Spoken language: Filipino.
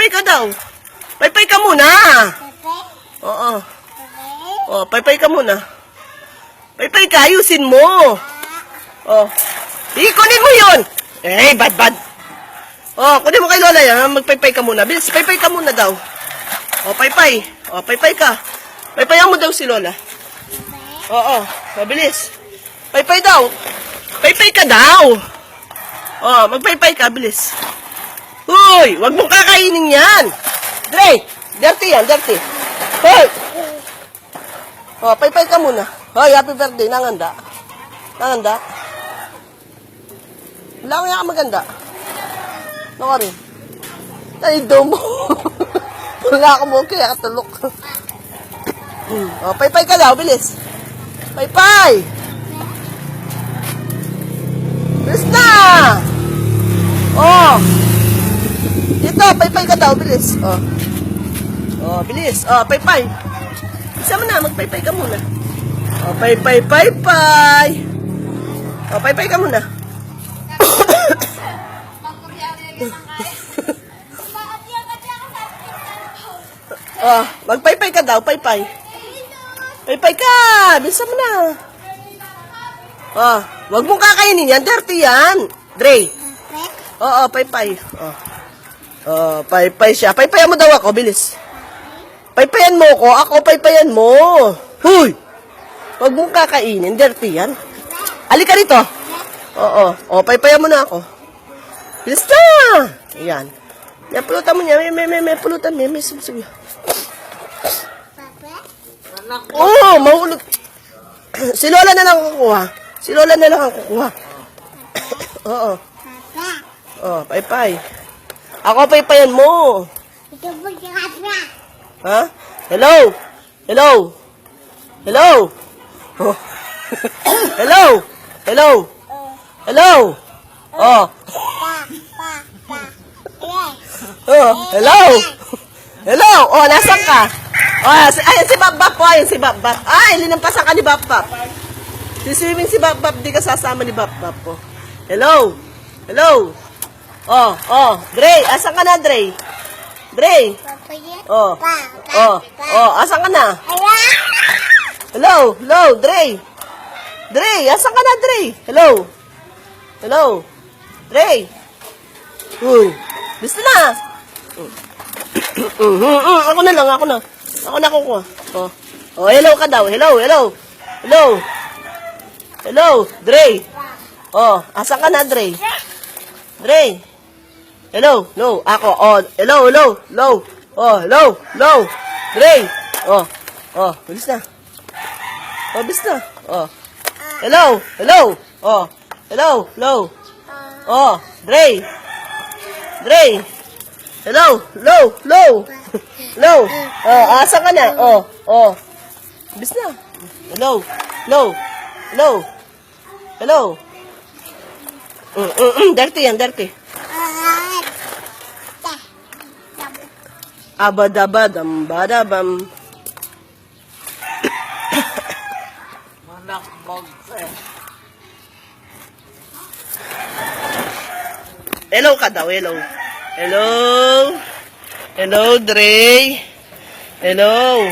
paypay ka daw. Paypay ka muna. Oo. Oh, paypay ka muna. Paypay ka, ayusin mo. Oh. Kunin mo yun. Bad. Oh, kunin mo kay Lola yan. Magpaypay ka muna. Bilis, paypay ka muna daw. Oh, paypay. Oh, paypay ka. Paypayan mo daw si Lola. Oo, mabilis. Paypay daw. Paypay ka daw. Oh, magpaypay ka, bilis. Uy, wag mong kakainin yan. Dre, dirty yan, dirty. Hoy. Oh, paypay ka muna. Hoy, happy birthday, nanganda. Nanganda. Wala ko nga maganda. Ano ka rin? Ay, domo. Wala ako mo, kaya katulok. Oh, paypay ka daw, bilis. Paypay! Bilis na! Oh! Dito, paypay ka daw, bilis. Oh. Oh, bilis. Oh, paypay. Isa mo na, magpaypay ka muna. Oh, paypay. Oh, paypay ka muna. Oh, magpaypay ka daw, paypay. Paypay ka! Bisa mo na. Oh, wag mong kakainin yan. Dirty yan. Dre. Oo, paypay. Oh. Oh, paypay siya. Paypayan mo daw ako. Bilis. Paypayan mo ko. Ako, paypayan mo. Huy! Wag mong kakainin. Dirty yan. Halika rito. Oo. Oh, paypayan mo na ako. Bilis na! Ayan. May pulutan mo niya. May pulutan. May sige. Oh, mahulog. Si Lola na lang kukuha. Si Lola na lang ang kukuha. Oo. Oh, paypay. Ako paypayan mo. Ha? Hello? Hello? Hello? Oh. Hello? Hello? Hello? Oh. Oh, hello? Hello? Oh, nasan ka? Oh, ayan si Bap-Bap po. Ayan si Bap-Bap. Ay, linampasan ka ni Bap-Bap. Siswimming si Bap-Bap. Di ka sasama ni Bap-Bap po. Hello? Hello? Oh. Dre, asan ka na, Dre? Dre? Oh. Asan ka na? Hello? Dre? Dre, asan ka na, Dre? Hello? Dre? Uy, gusto na. Ako na. Ako na kukuha. Oh, hello ka daw. Hello. Dre. Oh, asan ka na, Dre? Dre. Hello. Ako. Oh, hello. Oh, hello. Dre. Oh, bilis na. Oh. Hello. Oh, hello. Oh, Dre. Hello. Oh, asa ka na? Oh. Bis na. Hello. Dirty yan. Abadabadam, badabam. Hello ka daw, hello. Hello, Dre. Hello.